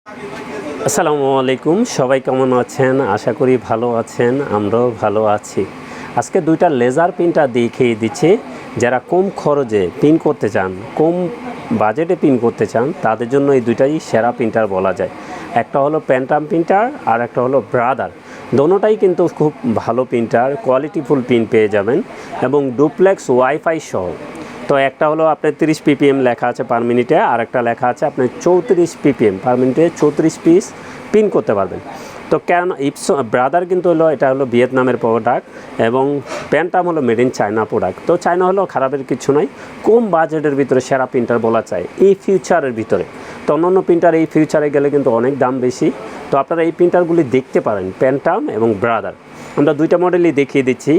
আসসালামু আলাইকুম, সবাই কেমন আছেন? আশা করি ভালো আছেন, আমরাও ভালো আছি। আজকে দুইটা লেজার প্রিন্টার দেখিয়ে দিচ্ছি। যারা কম খরচে প্রিন্ট করতে চান, কম বাজেটে প্রিন্ট করতে চান, তাদের জন্য এই দুইটাই সেরা প্রিন্টার বলা যায়। একটা হলো প্যান্টাম প্রিন্টার আর একটা হলো ব্রাদার। দোনোটাই কিন্তু খুব ভালো প্রিন্টার, কোয়ালিটিফুল প্রিন্ট পেয়ে যাবেন এবং ডুপ্লেক্স ওয়াইফাই সহ। তো একটা হলো আপনার 30 ppm লেখা আছে পার মিনিটে, আর একটা লেখা আছে আপনার 34 ppm পার মিনিটে 34 পিস প্রিন্ট করতে পারবেন। তো কেন ইপসো ব্রাদার কিন্তু হলো এটা হলো ভিয়েতনামের প্রোডাক্ট এবং প্যান্টাম হলো মেড ইন চায়না প্রোডাক্ট। তো চায়না হলো খারাপের কিছু নয়, কম বাজেটের ভিতরে সেরা প্রিন্টার বলা চায় এই ফিউচারের ভিতরে। তো অন্যান্য প্রিন্টার এই ফিউচারে গেলে কিন্তু অনেক দাম বেশি। তো আপনারা এই প্রিন্টারগুলি দেখতে পারেন, প্যান্টাম এবং ব্রাদার। আমরা দুইটা মডেলই দেখিয়ে দিচ্ছি।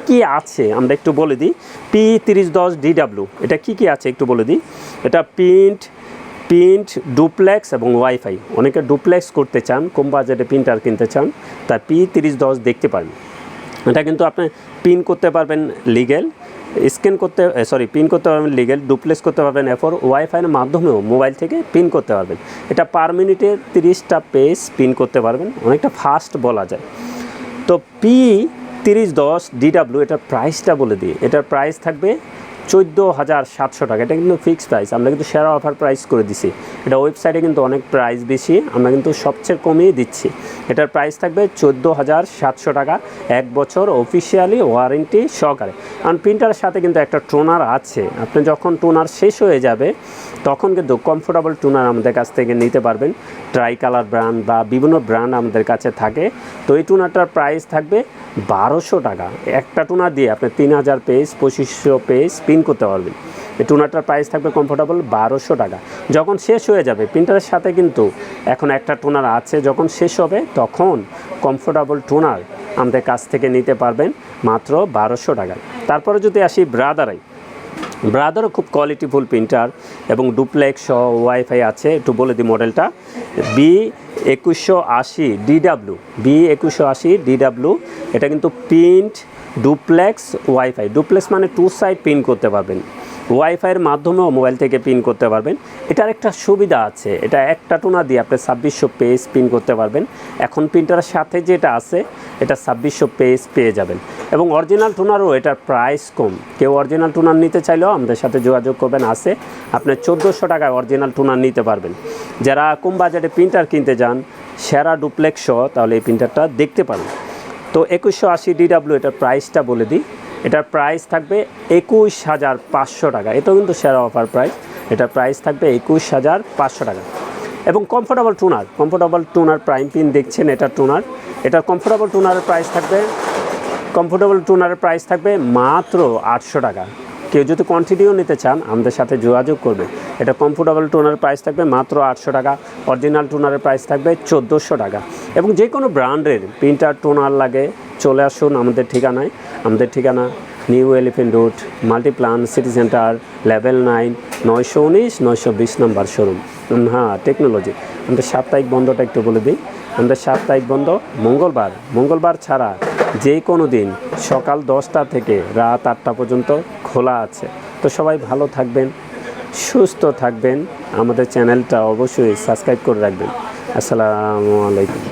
কি আছে আমরা একটু বলে দিই। P3010 DW এটা কি আছে একটু বলে দিই। এটা প্রিন্ট ডুপ্লেক্স এবং ওয়াইফাই। অনেকে ডুপ্লেক্স করতে চান, কম বাজেটে প্রিন্টার কিনতে চান, তার P3010 দেখতে পারেন। এটা কিন্তু আপনি প্রিন্ট করতে পারবেন লিগেল, প্রিন্ট করতে পারবেন লিগেল, ডুপ্লেক্স করতে পারবেন এরপর ওয়াইফাইয়ের মাধ্যমেও মোবাইল থেকে প্রিন্ট করতে পারবেন। এটা পার মিনিটে 30টা পেজ প্রিন্ট করতে পারবেন, অনেকটা ফাস্ট বলা যায়। তো P3010 DW এটার প্রাইসটা বলে দিই। এটার প্রাইস থাকবে 14,700 টাকা। এটা কিন্তু ফিক্সড প্রাইস, আমরা কিন্তু সেরা অফার প্রাইস করে দিছি। এটা ওয়েবসাইটে কিন্তু অনেক প্রাইস বেশি, আমরা কিন্তু সবচেয়ে কমিয়ে দিচ্ছি। এটার প্রাইস থাকবে 14,700 টাকা, 1 বছর অফিসিয়ালি ওয়ারেন্টি সহকারে। কারণ প্রিন্টারের সাথে কিন্তু একটা টোনার আছে, আপনি যখন টোনার শেষ হয়ে যাবে তখন কিন্তু কমফোর্টেবল টোনার আমাদের কাছ থেকে নিতে পারবেন। ট্রাই কালার ব্র্যান্ড বা বিভিন্ন ব্র্যান্ড আমাদের কাছে থাকে। তো এই টোনারটার প্রাইস থাকবে 1200 টাকা। একটা টোনার দিয়ে আপনি 3000 পেজ 2500 পেজ প্রিন্ট করতে পারবেন। এই টোনারটার প্রাইস থাকবে কমফোর্টেবল 1200 টাকা। যখন শেষ হয়ে যাবে প্রিন্টারের সাথে কিন্তু এখন একটা টোনার আছে, যখন শেষ হবে তখন কমফোর্টেবল টোনার আমাদের কাছ থেকে নিতে পারবেন মাত্র 1200 টাকায়। তারপরে যদি আসি ব্রাদারও খুব কোয়ালিটিফুল প্রিন্টার এবং ডুপ্লেক্স সহ ওয়াইফাই আছে। একটু বলে দিই মডেলটা B2180 DW। এটা কিন্তু প্রিন্ট ডুপ্লেক্স ওয়াইফাই। ডুপ্লেক্স মানে 2 সাইড প্রিন্ট করতে পারবেন, ওয়াইফাইয়ের মাধ্যমেও মোবাইল থেকে প্রিন্ট করতে পারবেন। এটার একটা সুবিধা আছে, এটা একটা টোনা দিয়ে আপনি 2600 পেজ প্রিন্ট করতে পারবেন। এখন প্রিন্টারের সাথে যেটা আছে এটা 2600 পেজ পেয়ে যাবেন এবং অরিজিনাল টোনারও এটার প্রাইস কম। কেউ অরিজিনাল টোনার নিতে চাইলেও আমাদের সাথে যোগাযোগ করবেন, আছে আপনি 1400 টাকায় অরিজিনাল টোনার নিতে পারবেন। যারা কম বাজেটে প্রিন্টার কিনতে যান সেরা ডুপ্লেক্স সহ, তাহলে এই প্রিন্টারটা দেখতে পারেন। তো 2180 DW এটার প্রাইসটা বলে দিই। এটার প্রাইস থাকবে 21,500 টাকা। এটাও কিন্তু সেরা অফার প্রাইস। এটার প্রাইস থাকবে 21,500 টাকা। এবং কমফোর্টেবল টোনার প্রাইম প্রিন্ট দেখছেন, এটার কমফোর্টেবল টোনারের প্রাইস থাকবে মাত্র 800 টাকা। কেউ যদি কোয়ান্টিটিও নিতে চান আমাদের সাথে যোগাযোগ করবে। এটা কমফোর্টেবল টোনারের প্রাইস থাকবে মাত্র 800 টাকা। অরিজিনাল টোনারের প্রাইস থাকবে 1400 টাকা। এবং যে কোনো ব্র্যান্ডের প্রিন্টার টোনার লাগে চলে আসুন আমাদের ঠিকানায়। আমাদের ঠিকানা new elephant road, Multiplan city centre, level 9, 919 920 নম্বর শোরুম। হ্যাঁ, টেকনোলজি। আমাদের সাপ্তাহিক বন্ধটা একটু বলে দিই। আমাদের সাপ্তাহিক বন্ধ মঙ্গলবার ছাড়া যে কোনো দিন সকাল 10টা থেকে রাত 8টা পর্যন্ত খোলা আছে। তো সবাই ভালো থাকবেন, সুস্থ থাকবেন। আমাদের চ্যানেলটা অবশ্যই সাবস্ক্রাইব করে রাখবেন। আসসালামু আলাইকুম।